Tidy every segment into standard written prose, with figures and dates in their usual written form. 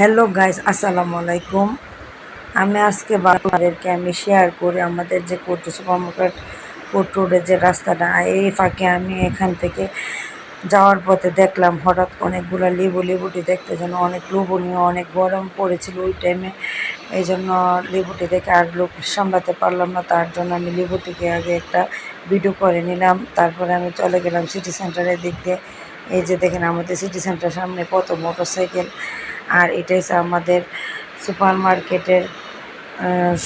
Hello guys, আসসালামু আলাইকুম। আমি আজকে আপনাদেরকে শেয়ার করি আমাদের যে কোর্ট সুপার মার্কেট কোর্ট রোডের যে রাস্তাটা, এই ফাঁকে আমি এখান থেকে যাওয়ার পথে দেখলাম হঠাৎ অনেকগুলো লেবুটি দেখতে যেন অনেক লোভনীয়, অনেক গরম পড়েছিল ওই টাইমে। এই জন্য লেবুটি দেখে আর লোক সামলাতে পারলাম না, তার জন্য আমি লেবুটিকে আগে একটা ভিডিও করে নিলাম। তারপরে আমি চলে গেলাম সিটি সেন্টারের দিক দিয়ে। এই যে দেখেন আমাদের সিটি সেন্টারের সামনে কত মোটরসাইকেল, আর এটাই আমাদের সুপার মার্কেটের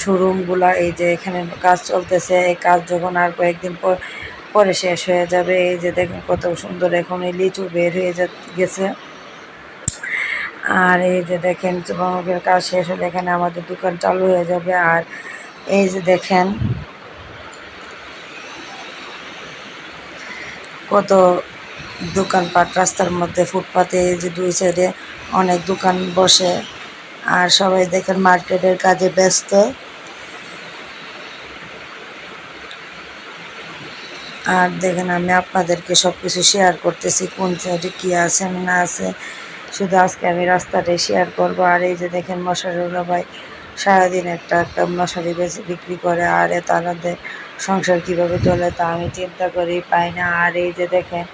শোরুমগুলা। এই যে এখানে কাজ চলতেছে, এই কাজ যখন আর কয়েকদিন পরে শেষ হয়ে যাবে। এই যে দেখেন কত সুন্দর এখন এই লিচু বের হয়ে গেছে। আর এই যে দেখেন সুপার মার্কেটের কাজ শেষ হলে এখানে আমাদের দোকান চালু হয়ে যাবে। আর এই যে দেখেন কত দোকানপাট রাস্তার মধ্যে, ফুটপাতে এই যে দুই সাইডে অনেক দোকান বসে। আর সবাই দেখেন মার্কেটের কাজে ব্যস্ত। আর দেখেন আমি আপনাদেরকে সব কিছু শেয়ার করতেছি, কোন সাইডে কী আছে না আছে। শুধু আজকে আমি রাস্তাটাই শেয়ার করব। আর এই যে দেখেন মশারিওয়ালা ভাই সারাদিন একটা একটা মশারি বেশি বিক্রি করে, আর তাদের সংসার কীভাবে চলে তা আমি চিন্তা করি পাই না। আর এই যে দেখেন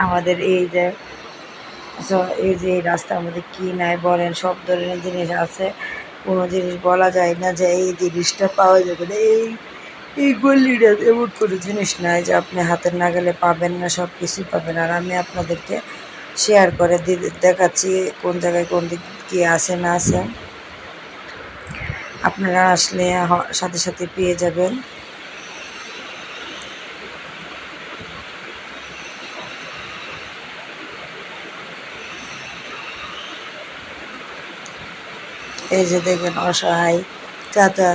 আমাদের এই যে এই রাস্তার মধ্যে কী নাই বলেন, সব ধরনের জিনিস আছে। কোনো জিনিস বলা যায় না যে এই জিনিসটা পাওয়া যাবে না। এই গল্লিটা এমন কোনো জিনিস নাই যে আপনি হাতের নাগালে পাবেন না, সব কিছুই পাবেন। আর আমি আপনাদেরকে শেয়ার করে দেখাচ্ছি কোন জায়গায় কোন দিক কী আছে না আছে। আপনারা আসলে সাথে সাথে পেয়ে যাবেন। এই যে দেখেন অসহায় চাচা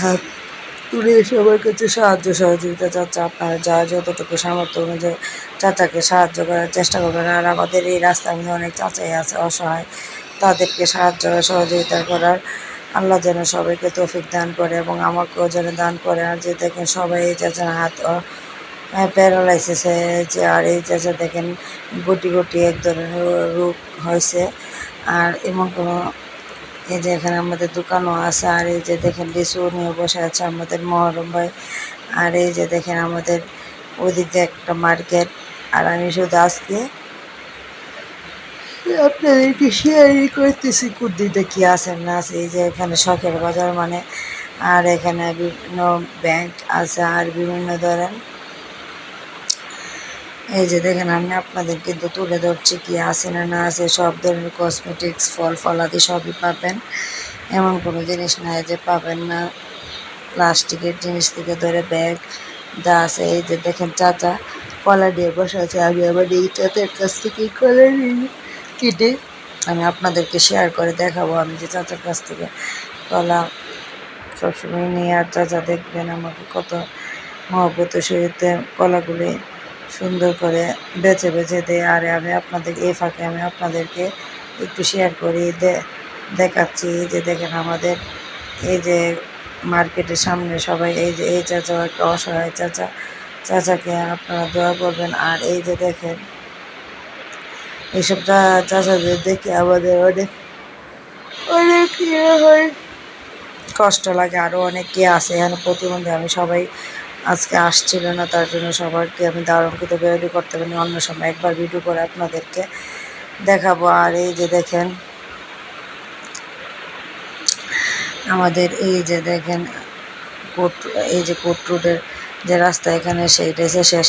হাত তুলে সবার কাছে সাহায্য সহযোগিতা চাচা, আপনারা যা যতটুকু সামর্থ্য অনুযায়ী চাচাকে সাহায্য করার চেষ্টা করবেন। আর আমাদের এই রাস্তার মধ্যে অনেক চাচাই আছে অসহায়, তাদেরকে সাহায্য সহযোগিতা করার আল্লাহ যেন সবাইকে তৌফিক দান করে এবং আমাকেও যেন দান করে। আর যে দেখেন সবাই এই চাচার হাত প্যারালাইসিস হয়েছে। আর এই চাচা দেখেন গুটি গুটি এক ধরনের রোগ হয়েছে। আর এমন কোনো এই যে এখানে আমাদের দোকানও আছে। আর এই যে দেখেন লিচু নিয়ে বসে আছে আমাদের মহরম ভাই। আর এই যে দেখেন আমাদের ওদিক দিয়ে একটা মার্কেট। আর আমি শুধু আজকে আপনাদেরকে শেয়ারই করতেছি কোন দিকটা কী আছে না আছে। এই যে এখানে শখের বাজার মানে, আর এখানে বিভিন্ন ব্যাংক আছে আর বিভিন্ন ধরেন। এই যে দেখেন আমি আপনাদের কিন্তু তুলে ধরছি কি আছে না না আছে। সব ধরনের কসমেটিক্স, ফলাদি সবই পাবেন, এমন কোনো জিনিস নাই যে পাবেন না। প্লাস্টিকের জিনিস থেকে ধরে ব্যাগ যা আছে। এই যে দেখেন চাচা কলা নিয়ে বসে আছে। আমি আবার এই চাচার কাছ থেকে কলা কিনে আমি আপনাদেরকে শেয়ার করে দেখাবো আমি যে চাচার কাছ থেকে কলা সবসময় নিয়ে। আর চাচা দেখবেন আমাকে কত মহব্বতের সহিত কলাগুলি সুন্দর করে বেছে বেছে দেয়। আর আমি আপনাদের এই ফাঁকে আমি আপনাদেরকে একটু শেয়ার করি দেখাচ্ছি। এই যে দেখেন আমাদের এই যে মার্কেটের সামনে সবাই এই যে এই চাচাও একটা অসহায় চাচা, চাচাকে আপনারা দোয়া করবেন। আর এই যে দেখেন এইসব চাচাদের দেখে আমাদের অনেক অনেক হয়, কষ্ট লাগে। আরও অনেকে আছে এখানে প্রতিবন্ধী, আমি সবাই আজকে আসছিল না, তার জন্য সবাইকে আমি দারুণকৃত বেরোডি করতে পারি। অন্য সময় একবার ভিডিও করে আপনাদেরকে দেখাবো। আর এই যে দেখেন আমাদের এই যে দেখেন কোর্ট, এই যে কোর্ট রোডের যে রাস্তা এখানে সেইটা এসে শেষ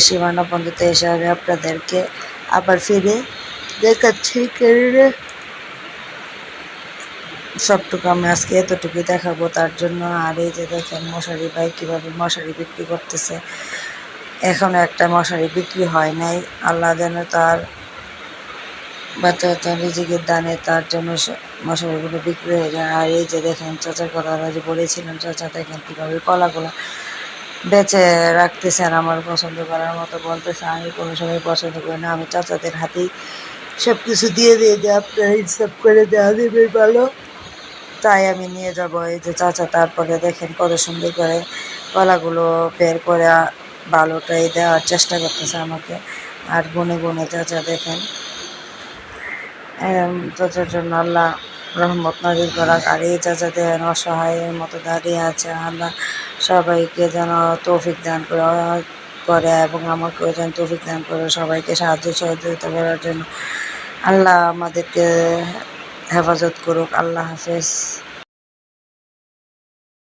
সীমানা পর্যন্ত এসে আমি আপনাদেরকে আবার ফিরে দেখাচ্ছি। কেননা সবটুকু আমি আজকে এতটুকুই দেখাবো তার জন্য। আর এই যে দেখেন মশারি ভাই কীভাবে মশারি বিক্রি করতেছে। এখনও একটা মশারি বিক্রি হয় নাই, আল্লাহ যেন তার বাচ্চা রিজিকের দানে তার জন্য মশারিগুলো বিক্রি হয়ে যায়। আর এই যে দেখেন চাচার কথা যে বলেছিলাম, চাচা দেখেন কীভাবে কলাগুলো বেঁচে রাখতেছেন আমার পছন্দ করার মতো। বলতেছে আমি কোনো সময় পছন্দ করি না, আমি চাচাদের হাতেই সব কিছু দিয়ে যে আপনারা হিসাব করে দেওয়া দেবে ভালো, তাই আমি নিয়ে যাব। এই যে চাচা তারপরে দেখেন কত সুন্দর করে কলাগুলো বের করে ভালোটাই দেওয়ার চেষ্টা করতেছে আমাকে। আর গুনে গুনে চাচা দেখেন চাচার জন্য আল্লাহ রহমত নাজিল করাক। আর এই চাচা দেন অসহায়ের মতো দাঁড়িয়ে আছে, আল্লাহ সবাইকে যেন তৌফিক দান করে এবং আমাকেও যেন তৌফিক দান করে সবাইকে সাহায্য সহযোগিতা করার জন্য। আল্লাহ আমাদেরকে হেফাজত করুক। আল্লাহ হাফেজ।